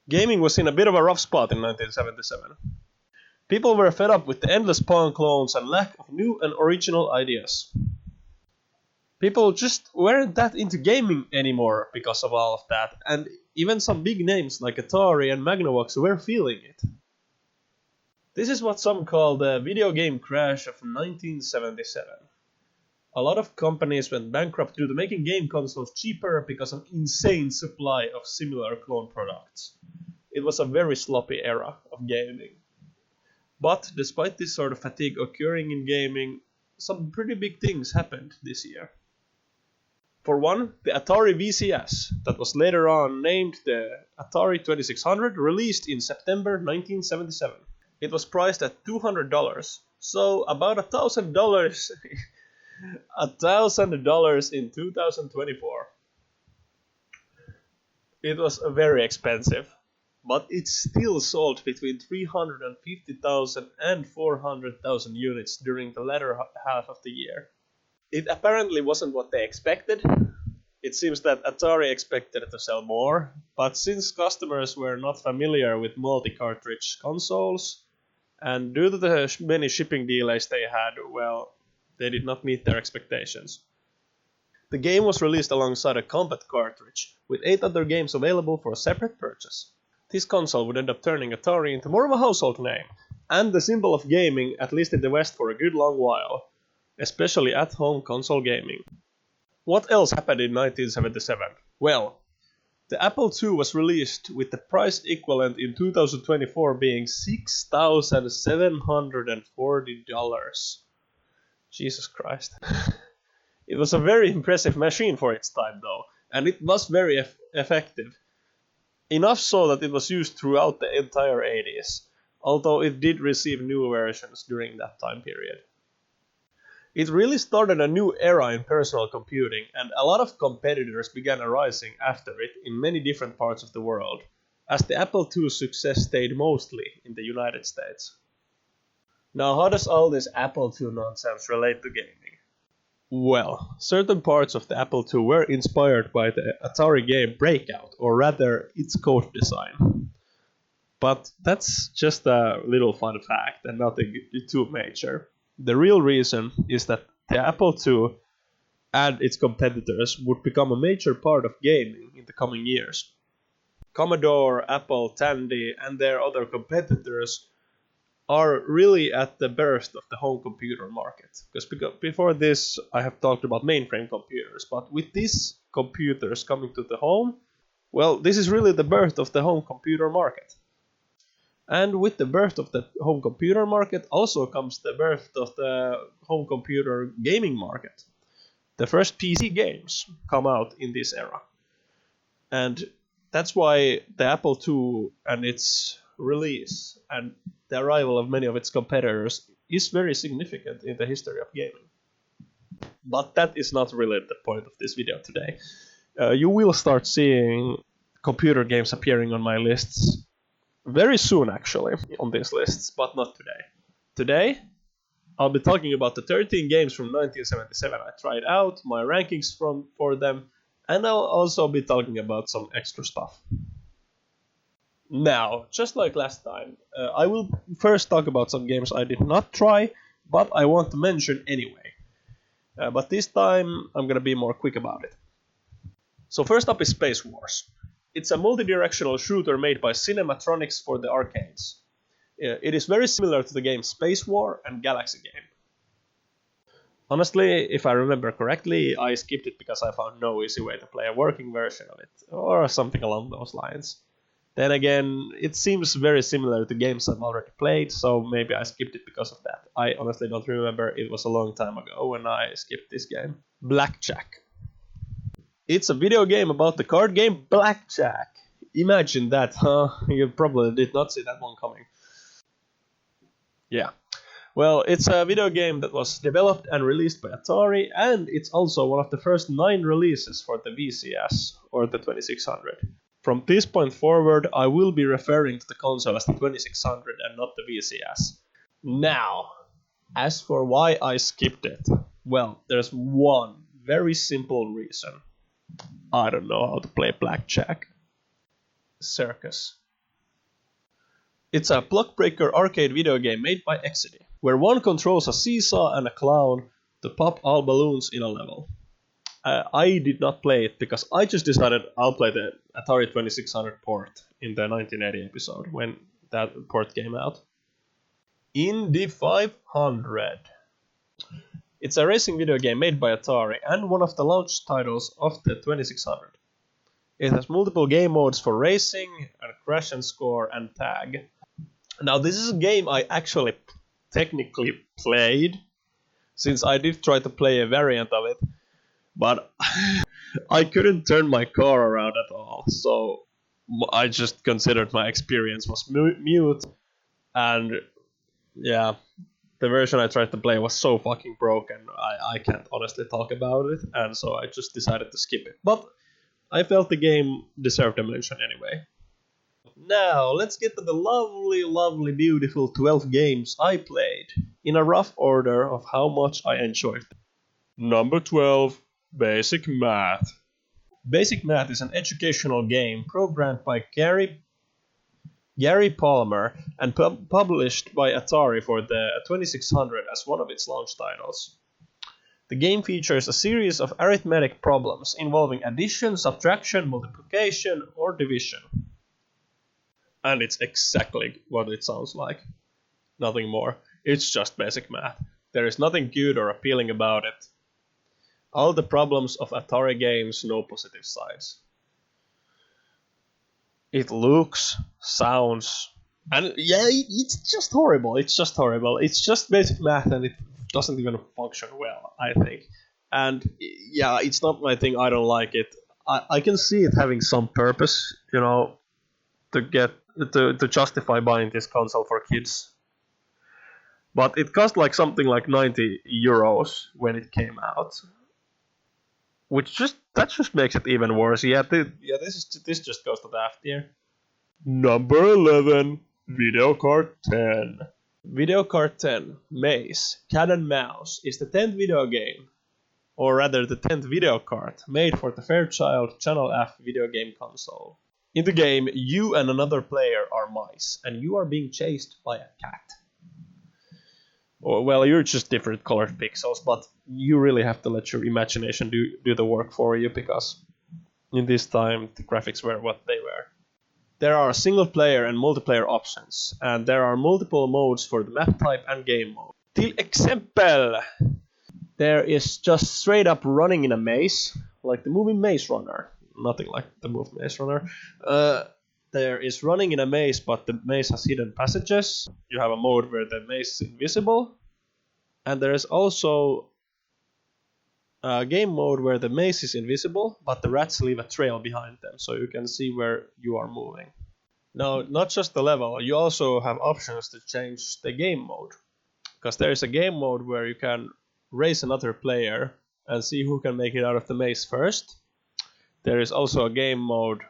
Gaming was in a bit of a rough spot in 1977. People were fed up with the endless Pong clones and lack of new and original ideas. People just weren't that into gaming anymore because of all of that, and even some big names like Atari and Magnavox were feeling it. This is what some call the video game crash of 1977. A lot of companies went bankrupt due to making game consoles cheaper because of insane supply of similar clone products. It was a very sloppy era of gaming. But despite this sort of fatigue occurring in gaming, some pretty big things happened this year. For one, the Atari VCS, that was later on named the Atari 2600, released in September 1977. It was priced at $200, so about $1,000 $1,000 in 2024. It was very expensive, but it still sold between 350,000 and 400,000 units during the latter half of the year. It apparently wasn't what they expected. It seems that Atari expected to sell more, but since customers were not familiar with multi-cartridge consoles, and due to the many shipping delays they had, well, they did not meet their expectations. The game was released alongside a Combat cartridge, with 8 other games available for a separate purchase. This console would end up turning Atari into more of a household name, and the symbol of gaming, at least in the West, for a good long while, especially at-home console gaming. What else happened in 1977? Well, the Apple II was released with the price equivalent in 2024 being $6,740. Jesus Christ. It was a very impressive machine for its time though, and it was very effective. Enough so that it was used throughout the entire 80s, although it did receive new versions during that time period. It really started a new era in personal computing, and a lot of competitors began arising after it in many different parts of the world, as the Apple II's success stayed mostly in the United States. Now, how does all this Apple II nonsense relate to gaming? Well, certain parts of the Apple II were inspired by the Atari game Breakout, or rather, its code design. But that's just a little fun fact and nothing too major. The real reason is that the Apple II and its competitors would become a major part of gaming in the coming years. Commodore, Apple, Tandy, and their other competitors are really at the birth of the home computer market. Because before this, I have talked about mainframe computers, but with these computers coming to the home, well, this is really the birth of the home computer market. And with the birth of the home computer market also comes the birth of the home computer gaming market. The first PC games come out in this era. And that's why the Apple II and its release and the arrival of many of its competitors is very significant in the history of gaming. But that is not really the point of this video today. You will start seeing computer games appearing on my lists very soon, actually, on these lists, but not today. Today, I'll be talking about the 13 games from 1977 I tried out, my rankings for them, and I'll also be talking about some extra stuff. Now, just like last time, I will first talk about some games I did not try, but I want to mention anyway. But this time, I'm gonna be more quick about it. So first up is Space Wars. It's a multi-directional shooter made by Cinematronics for the arcades. It is very similar to the games Space War and Galaxy Game. Honestly, if I remember correctly, I skipped it because I found no easy way to play a working version of it, or something along those lines. Then again, it seems very similar to games I've already played, so maybe I skipped it because of that. I honestly don't remember, it was a long time ago when I skipped this game. Blackjack. It's a video game about the card game Blackjack. Imagine that, huh? You probably did not see that one coming. Yeah. Well, it's a video game that was developed and released by Atari, and it's also one of the first 9 releases for the VCS, or the 2600. From this point forward, I will be referring to the console as the 2600 and not the VCS. Now, as for why I skipped it, well, there's one very simple reason. I don't know how to play blackjack. Circus. It's a block-breaker arcade video game made by Exidy, where one controls a seesaw and a clown to pop all balloons in a level. I did not play it because I just decided I'll play the Atari 2600 port in the 1980 episode when that port came out. Indy 500. It's a racing video game made by Atari and one of the launch titles of the 2600. It has multiple game modes for racing, and crash and score, and tag. Now this is a game I actually technically played, since I did try to play a variant of it, but I couldn't turn my car around at all, so I just considered my experience was mute, and yeah, the version I tried to play was so fucking broken, I can't honestly talk about it, and so I just decided to skip it. But I felt the game deserved a mention anyway. Now, let's get to the lovely, beautiful 12 games I played, in a rough order of how much I enjoyed them. Number 12, Basic Math. Basic Math is an educational game programmed by Gary Palmer and published by Atari for the 2600 as one of its launch titles. The game features a series of arithmetic problems involving addition, subtraction, multiplication, or division. And it's exactly what it sounds like. Nothing more. It's just basic math. There is nothing good or appealing about it. All the problems of Atari games, no positive sides. It looks, sounds, and yeah, it's just horrible. It's just horrible. It's just basic math and it doesn't even function well, I think. And yeah, it's not my thing. I don't like it. I can see it having some purpose, you know, to justify buying this console for kids. But it cost like something like 90 euros when it came out, which just makes it even worse. This just goes to the F tier. Number 11, Video Kart 10. Video Kart 10, Maze, Cat and Mouse, is the 10th video game, or rather the 10th video kart, made for the Fairchild Channel F video game console. In the game, you and another player are mice, and you are being chased by a cat. Or, well, you're just different colored pixels, but you really have to let your imagination do the work for you, because in this time the graphics were what they were. There are single player and multiplayer options, and there are multiple modes for the map type and game mode. Till example, there is just straight up running in a maze, like the movie Maze Runner. Nothing like the movie Maze Runner. There is running in a maze, but the maze has hidden passages. You have a mode where the maze is invisible. And there is also a game mode where the maze is invisible, but the rats leave a trail behind them, so you can see where you are moving. Now, not just the level, you also have options to change the game mode. Because there is a game mode where you can race another player and see who can make it out of the maze first. There is also a game mode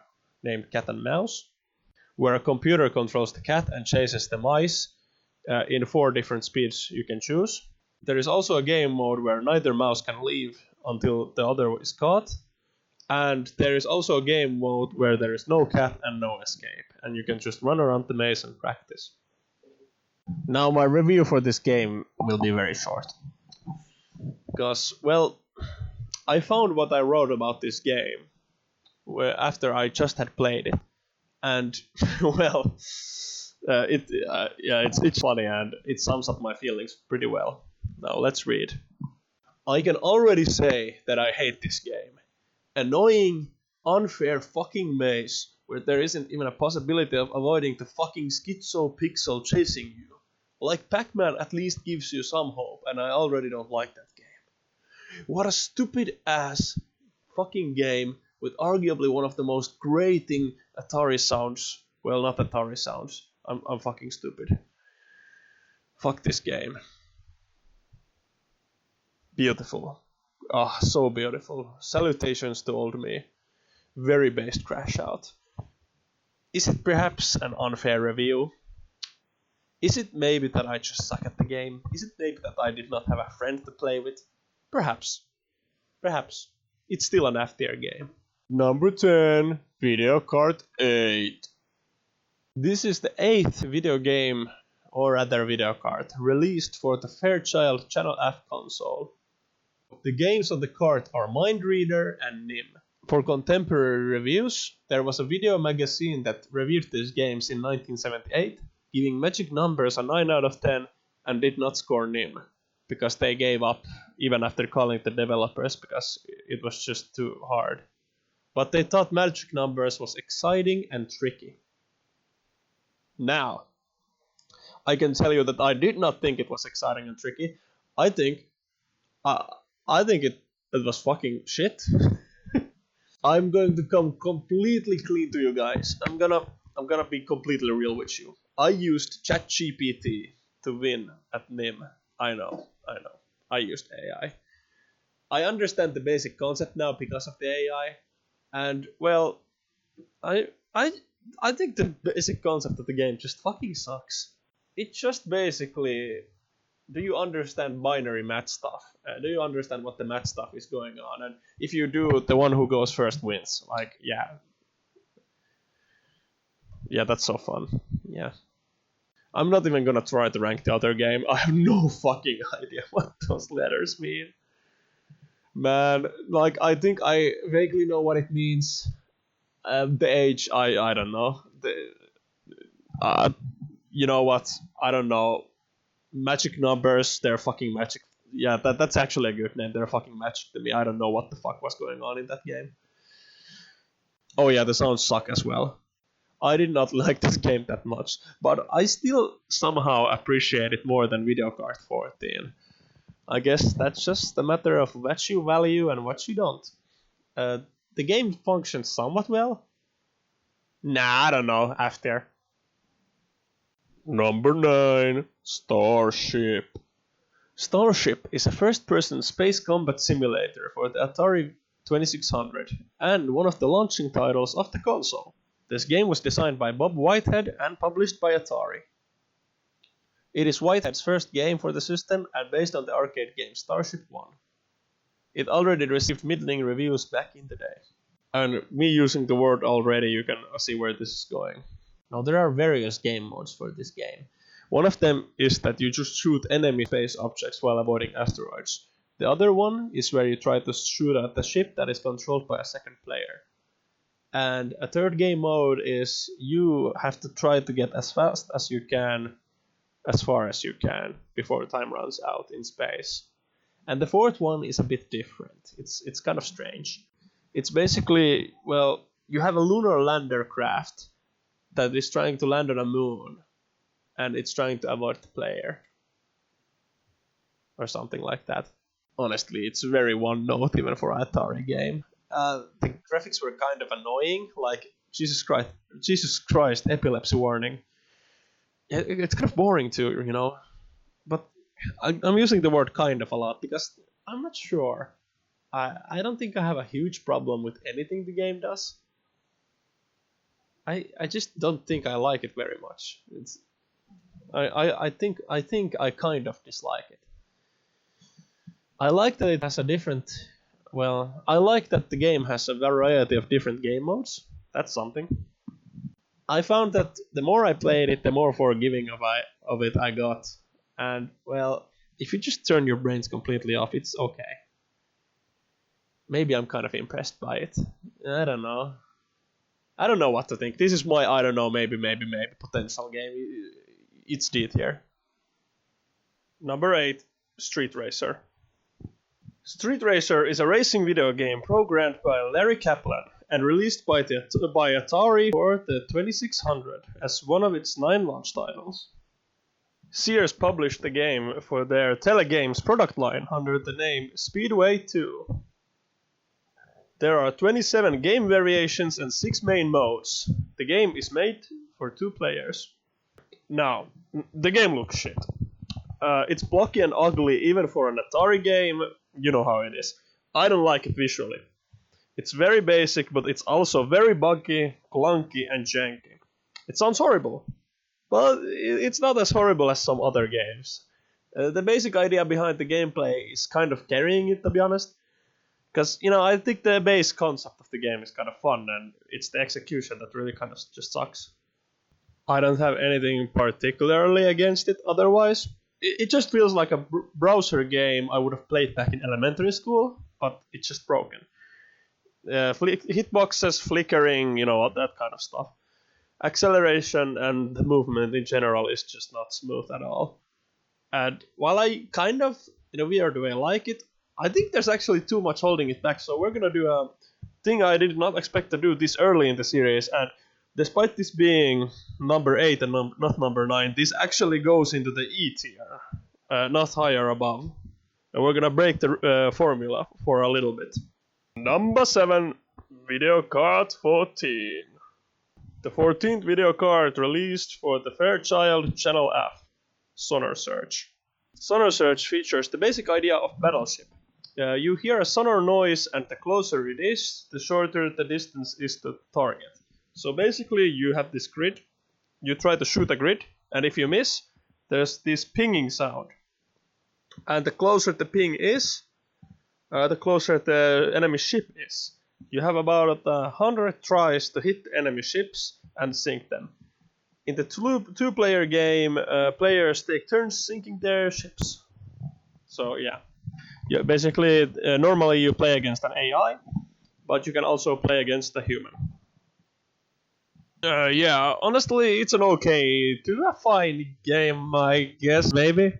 named Cat and Mouse, where a computer controls the cat and chases the mice in 4 different speeds you can choose. There is also a game mode where neither mouse can leave until the other is caught. And there is also a game mode where there is no cat and no escape, and you can just run around the maze and practice. Now my review for this game will be very short. Because, well, I found what I wrote about this game after I just had played it. And, well, it's funny and it sums up my feelings pretty well. Now let's read. I can already say that I hate this game. Annoying, unfair fucking maze where there isn't even a possibility of avoiding the fucking schizo pixel chasing you. Like Pac-Man at least gives you some hope, and I already don't like that game. What a stupid ass fucking game with arguably one of the most grating Atari sounds. Well, not Atari sounds. I'm fucking stupid. Fuck this game. Beautiful. Ah, so beautiful. Salutations to old me. Very based crash out. Is it perhaps an unfair review? Is it maybe that I just suck at the game? Is it maybe that I did not have a friend to play with? Perhaps. Perhaps. It's still an F tier game. Number 10, Video Kart 8. This is the 8th video game, or rather video card, released for the Fairchild Channel F console. The games on the cart are Mind Reader and Nim. For contemporary reviews, there was a video magazine that reviewed these games in 1978, giving Magic Numbers a 9 out of 10 and did not score Nim, because they gave up even after calling the developers because it was just too hard. But they thought Magic Numbers was exciting and tricky. Now, I can tell you that I did not think it was exciting and tricky. I think it was fucking shit. I'm going to come completely clean to you guys. I'm gonna be completely real with you. I used ChatGPT to win at NIM. I know. I used AI. I understand the basic concept now because of the AI, and well, I think the basic concept of the game just fucking sucks. It just basically, do you understand binary math stuff? Do you understand what the math stuff is going on? And if you do, the one who goes first wins. Like, yeah, that's so fun. Yeah. I'm not even gonna try to rank the other game. I have no fucking idea what those letters mean. Man, like, I think I vaguely know what it means. The age, I don't know. You know what? I don't know. Magic Numbers, they're fucking magic. Yeah, that's actually a good name. They're fucking magic to me. I don't know what the fuck was going on in that game. Oh yeah, the sounds suck as well. I did not like this game that much, but I still somehow appreciate it more than Video Kart 14. I guess that's just a matter of what you value and what you don't. The game functions somewhat well. Nah, I don't know. After. Number 9, Starship. Starship is a first-person space combat simulator for the Atari 2600 and one of the launching titles of the console. This game was designed by Bob Whitehead and published by Atari. It is Whitehead's first game for the system and based on the arcade game Starship 1. It already received middling reviews back in the day. And me using the word already, you can see where this is going. Now there are various game modes for this game. One of them is that you just shoot enemy space objects while avoiding asteroids. The other one is where you try to shoot at the ship that is controlled by a second player. And a third game mode is you have to try to get as fast as you can, as far as you can, before time runs out in space. And the fourth one is a bit different. It's kind of strange. It's basically, well, you have a lunar lander craft that is trying to land on a moon, and it's trying to avoid the player. Or something like that. Honestly, it's very one note even for an Atari game. The graphics were kind of annoying, like, Jesus Christ, epilepsy warning. It's kind of boring too, you know. But I'm using the word kind of a lot because I'm not sure. I don't think I have a huge problem with anything the game does. I just don't think I like it very much. I think I kind of dislike it. I like that it has a different. Well, I like that the game has a variety of different game modes. That's something. I found that the more I played it, the more forgiving of it I got. And well, if you just turn your brains completely off, it's okay. Maybe I'm kind of impressed by it. I don't know. I don't know what to think. This is my I don't know, maybe potential game. It's D tier. Number 8, Street Racer. Street Racer is a racing video game programmed by Larry Kaplan and released by Atari for the 2600 as one of its 9 launch titles. Sears published the game for their Telegames product line under the name Speedway 2. There are 27 game variations and 6 main modes. The game is made for 2 players. Now, the game looks shit. It's blocky and ugly even for an Atari game. You know how it is. I don't like it visually. It's very basic, but it's also very buggy, clunky, and janky. It sounds horrible, but it's not as horrible as some other games. The basic idea behind the gameplay is kind of carrying it, to be honest. Because, you know, I think the base concept of the game is kind of fun, and it's the execution that really kind of just sucks. I don't have anything particularly against it otherwise. It just feels like a browser game I would have played back in elementary school, but it's just broken. Hitboxes flickering, all that kind of stuff. Acceleration and the movement in general is just not smooth at all. And while I kind of, in a weird way, like it, I think there's actually too much holding it back. So we're gonna do a thing I did not expect to do this early in the series. And despite this being number 8 and not number 9, this actually goes into the E tier, not higher above. And we're gonna break the formula for a little bit. Number 7, Video Card 14. The 14th video card released for the Fairchild Channel F, Sonar Search. Sonar Search features the basic idea of battleship. You hear a sonor noise, and the closer it is, the shorter the distance is to target. So basically you have this grid, you try to shoot a grid, and if you miss, there's this pinging sound. And the closer the ping is, the closer the enemy ship is. You have about 100 tries to hit enemy ships and sink them. In the two-player game, players take turns sinking their ships. So yeah, basically normally you play against an AI, but you can also play against a human. Yeah, honestly, it's an okay to a fine game, I guess, maybe.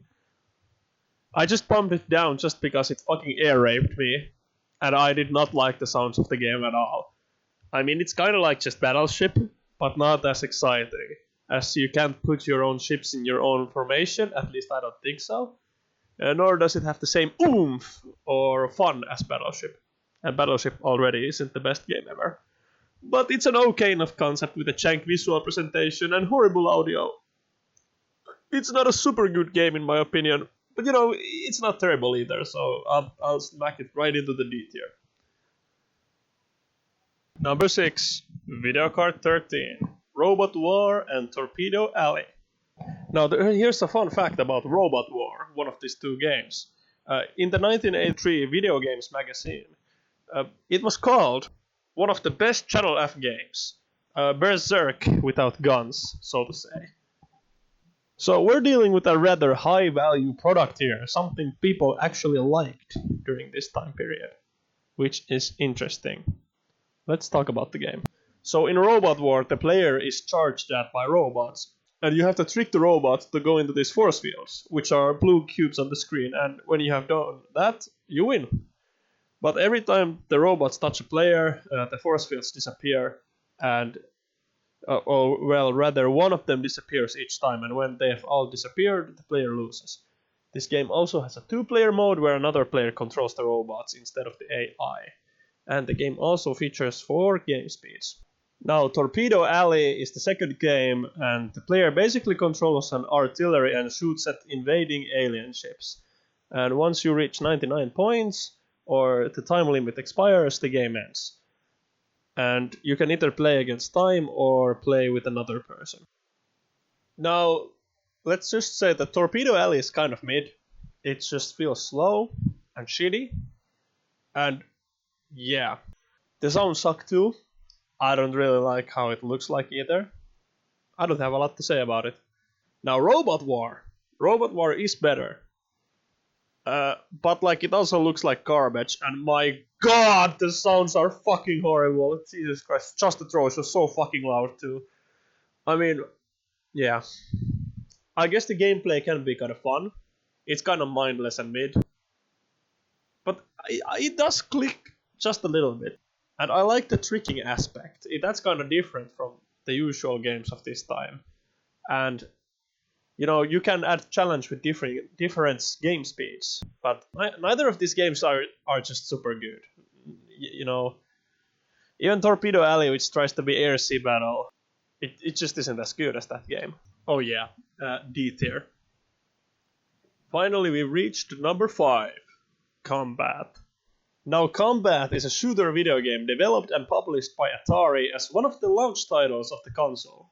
I just pumped it down just because it fucking air raped me, and I did not like the sounds of the game at all. I mean, it's kind of like just Battleship, but not as exciting, as you can't put your own ships in your own formation, at least I don't think so. Nor does it have the same oomph or fun as Battleship. And Battleship already isn't the best game ever. But it's an okay enough concept with a jank visual presentation and horrible audio. It's not a super good game in my opinion, but it's not terrible either, so I'll smack it right into the D tier. Number 6, Video Card 13, Robot War and Torpedo Alley. Now here's a fun fact about Robot War, one of these two games. In the 1983 Video Games magazine, it was called one of the best Channel F games. Berserk without guns, so to say. So we're dealing with a rather high value product here, something people actually liked during this time period, which is interesting. Let's talk about the game. So in Robot War, the player is charged at by robots, and you have to trick the robots to go into these force fields, which are blue cubes on the screen, and when you have done that, you win. But every time the robots touch a player, the force fields disappear, and one of them disappears each time, and when they have all disappeared, the player loses. This game also has a 2-player mode where another player controls the robots instead of the AI. And the game also features 4 game speeds. Now, Torpedo Alley is the second game, and the player basically controls an artillery and shoots at invading alien ships. And once you reach 99 points, or the time limit expires, the game ends. And you can either play against time or play with another person. Now, let's just say that Torpedo Alley is kind of mid. It just feels slow and shitty. And yeah, the sounds suck too. I don't really like how it looks like either. I don't have a lot to say about it. Now, Robot War. Robot War is better. But it also looks like garbage, and my god, the sounds are fucking horrible. Jesus Christ, just the throws was so fucking loud too. I mean, yeah. I guess the gameplay can be kind of fun. It's kind of mindless and mid. But it does click just a little bit. And I like the tricking aspect. That's kind of different from the usual games of this time. And you can add challenge with different game speeds, but neither of these games are just super good. Even Torpedo Alley, which tries to be air-sea battle, it just isn't as good as that game. Oh yeah, D tier. Finally, we reached number 5, Combat. Now, Combat is a shooter video game developed and published by Atari as one of the launch titles of the console.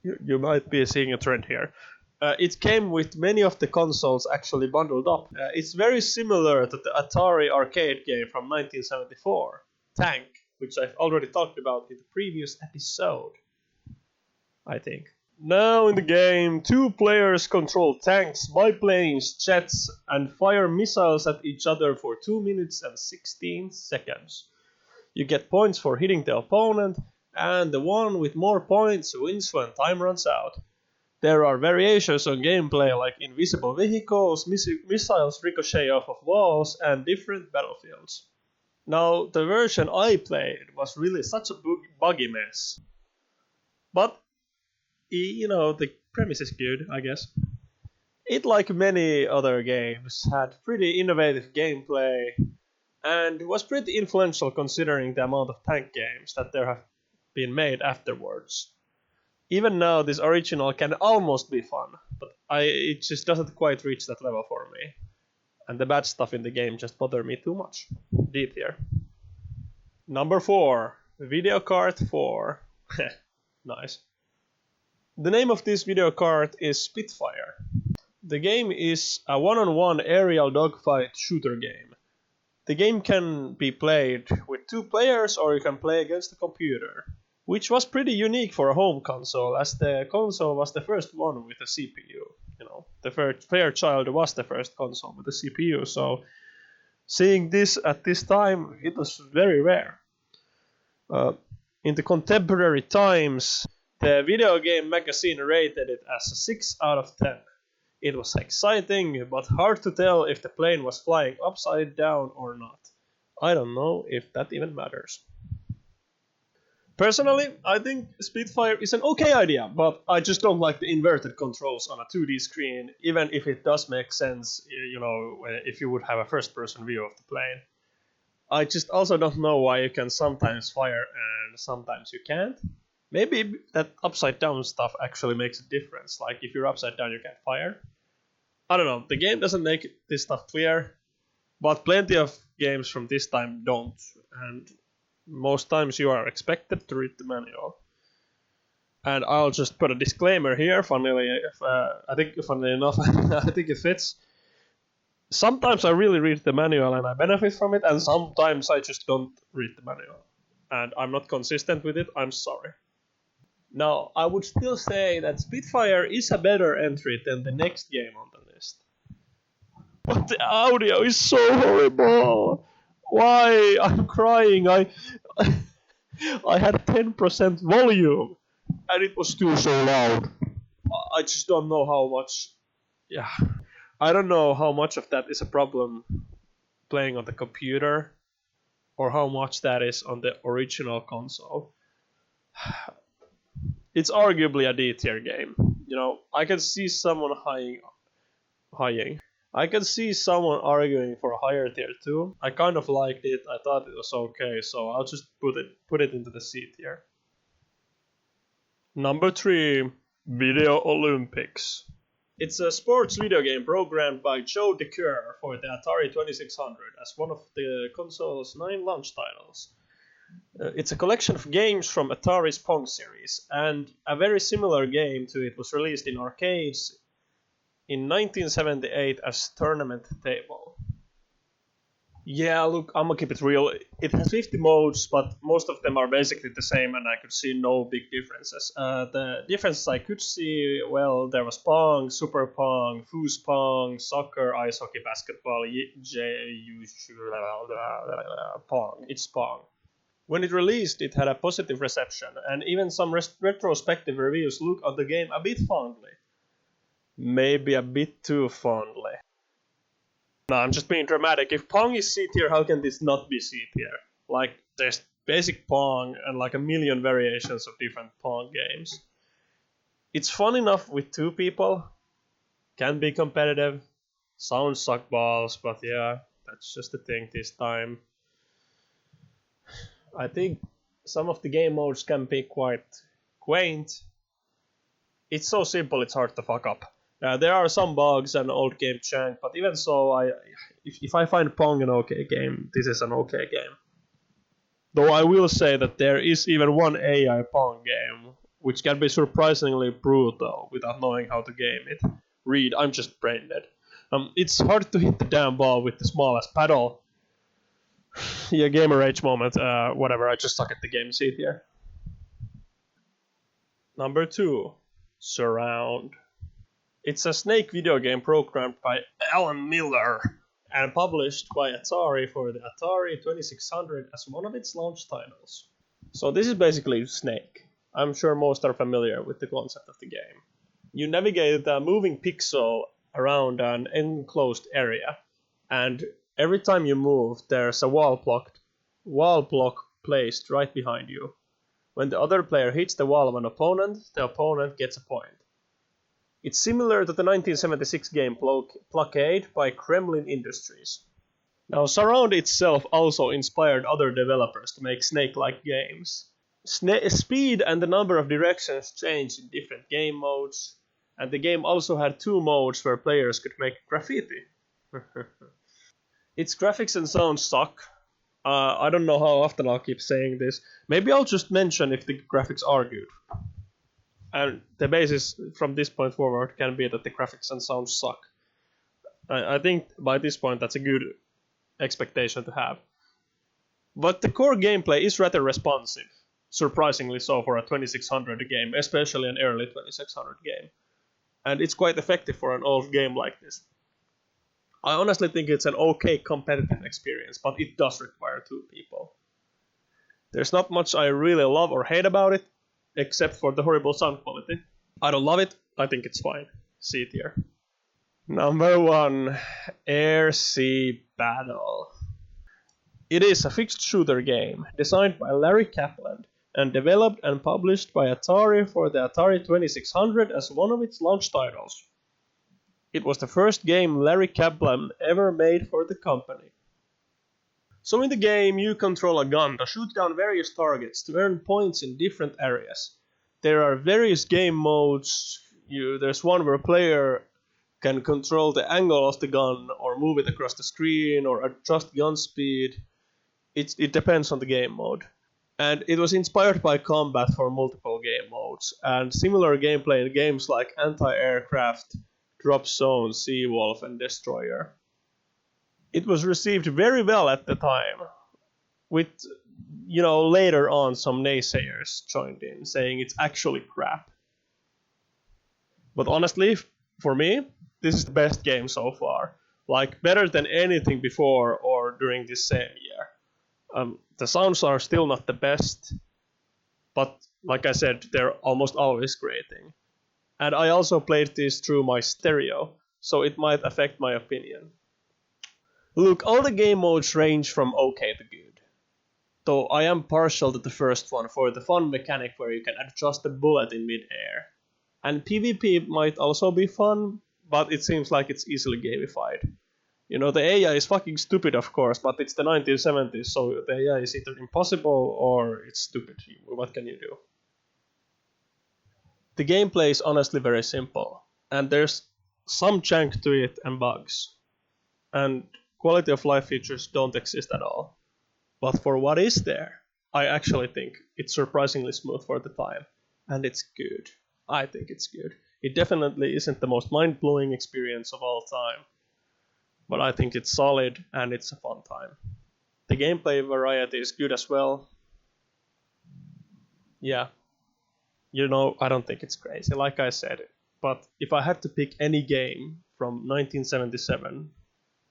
You might be seeing a trend here. It came with many of the consoles actually bundled up. It's very similar to the Atari arcade game from 1974, Tank, which I've already talked about in the previous episode. I think. Now in the game, 2 players control tanks, biplanes, jets, and fire missiles at each other for 2 minutes and 16 seconds. You get points for hitting the opponent, and the one with more points wins when time runs out. There are variations on gameplay like invisible vehicles, missiles ricochet off of walls, and different battlefields. Now, the version I played was really such a buggy mess. But the premise is good, I guess. It, like many other games, had pretty innovative gameplay and was pretty influential considering the amount of tank games that there have been made afterwards. Even now, this original can almost be fun, but it just doesn't quite reach that level for me. And the bad stuff in the game just bother me too much. D tier. Number 4. Video Kart 4. Nice. The name of this video card is Spitfire. The game is a one-on-one aerial dogfight shooter game. The game can be played with 2 players or you can play against a computer, which was pretty unique for a home console as the console was the first one with a CPU. The Fairchild was the first console with a CPU, so seeing this at this time, it was very rare. In the contemporary times, the video game magazine rated it as a 6 out of 10. It was exciting, but hard to tell if the plane was flying upside down or not. I don't know if that even matters. Personally, I think Spitfire is an okay idea, but I just don't like the inverted controls on a 2D screen, even if it does make sense, if you would have a first-person view of the plane. I just also don't know why you can sometimes fire and sometimes you can't. Maybe that upside down stuff actually makes a difference, like if you're upside down you can't fire. I don't know, the game doesn't make this stuff clear, but plenty of games from this time don't, and most times you are expected to read the manual. And I'll just put a disclaimer here, funnily enough, I think it fits. Sometimes I really read the manual and I benefit from it, and sometimes I just don't read the manual. And I'm not consistent with it, I'm sorry. Now, I would still say that Spitfire is a better entry than the next game on the list. But the audio is so horrible! Why? I'm crying. I had 10% volume and it was still so loud. I just don't know how much. Yeah. I don't know how much of that is a problem playing on the computer or how much that is on the original console. It's arguably a D tier game. I can see someone I can see someone arguing for a higher tier too. I kind of liked it. I thought it was okay, so I'll just put it into the C tier. Number 3, Video Olympics. It's a sports video game programmed by Joe Decuir for the Atari 2600 as one of the console's 9 launch titles. It's a collection of games from Atari's Pong series, and a very similar game to it was released in arcades in 1978 as Tournament Table. Yeah, look, I'm gonna keep it real. It has 50 modes, but most of them are basically the same, and I could see no big differences. The differences I could see, well, there was Pong, Super Pong, Foospong, soccer, ice hockey, basketball, Pong. It's Pong. When it released, it had a positive reception, and even some retrospective reviews look at the game a bit fondly. Maybe a bit too fondly. No, I'm just being dramatic. If Pong is C tier, how can this not be C tier? Like, there's basic Pong and like a million variations of different Pong games. It's fun enough with 2 people. Can be competitive. Sounds suck balls, but yeah, that's just the thing this time. I think some of the game modes can be quite quaint. It's so simple it's hard to fuck up. There are some bugs and old game jank, but even so, if I find Pong an okay game, this is an okay game. Though I will say that there is even one AI Pong game, which can be surprisingly brutal without knowing how to game it. Read, I'm just brain dead. It's hard to hit the damn ball with the smallest paddle. Yeah, gamer rage moment, whatever, I just suck at the game seat here. Number 2, Surround. It's a Snake video game programmed by Alan Miller and published by Atari for the Atari 2600 as one of its launch titles. So this is basically Snake. I'm sure most are familiar with the concept of the game. You navigate a moving pixel around an enclosed area, and every time you move, there's a wall block placed right behind you. When the other player hits the wall of an opponent, the opponent gets a point. It's similar to the 1976 game Blockade by Kremlin Industries. Now, Surround itself also inspired other developers to make Snake-like games. Speed and the number of directions changed in different game modes, and the game also had 2 modes where players could make graffiti. Its graphics and sound suck. I don't know how often I'll keep saying this. Maybe I'll just mention if the graphics are good. And the basis from this point forward can be that the graphics and sound suck. I think by this point that's a good expectation to have. But the core gameplay is rather responsive, surprisingly so for a 2600 game, especially an early 2600 game. And it's quite effective for an old game like this. I honestly think it's an okay competitive experience, but it does require 2 people. There's not much I really love or hate about it, except for the horrible sound quality. I don't love it, I think it's fine. C tier. Number 1, Air-Sea Battle. It is a fixed shooter game, designed by Larry Kaplan, and developed and published by Atari for the Atari 2600 as one of its launch titles. It was the first game Larry Kaplan ever made for the company. So in the game, you control a gun to shoot down various targets to earn points in different areas. There are various game modes. There's one where a player can control the angle of the gun or move it across the screen or adjust gun speed. It depends on the game mode. And it was inspired by combat for multiple game modes and similar gameplay in games like Anti-Aircraft, Drop Zone, Seawolf, and Destroyer. It was received very well at the time, with, later on some naysayers joined in, saying it's actually crap. But honestly, for me, this is the best game so far. Like, better than anything before or during this same year. The sounds are still not the best, but like I said, they're almost always grating. And I also played this through my stereo, so it might affect my opinion. Look, all the game modes range from okay to good. Though I am partial to the first one for the fun mechanic where you can adjust the bullet in mid-air. And PvP might also be fun, but it seems like it's easily gamified. The AI is fucking stupid, of course, but it's the 1970s, so the AI is either impossible or it's stupid. What can you do? The gameplay is honestly very simple, and there's some jank to it and bugs. And quality of life features don't exist at all. But for what is there, I actually think it's surprisingly smooth for the time. And it's good. I think it's good. It definitely isn't the most mind-blowing experience of all time. But I think it's solid and it's a fun time. The gameplay variety is good as well. Yeah. I don't think it's crazy, like I said. But if I had to pick any game from 1977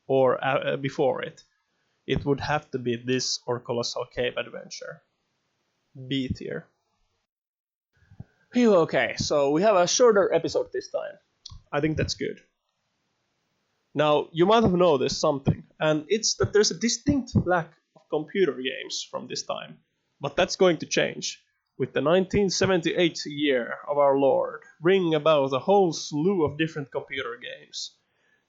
or before it, it would have to be this or Colossal Cave Adventure. B tier. Okay, so we have a shorter episode this time. I think that's good. Now, you might have noticed something, and it's that there's a distinct lack of computer games from this time. But that's going to change, with the 1978 year of our Lord bringing about a whole slew of different computer games.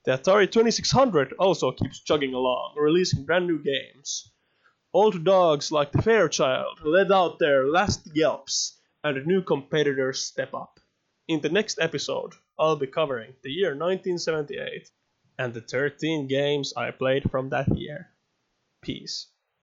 The Atari 2600 also keeps chugging along, releasing brand new games. Old dogs like the Fairchild let out their last yelps, and new competitors step up. In the next episode, I'll be covering the year 1978 and the 13 games I played from that year. Peace.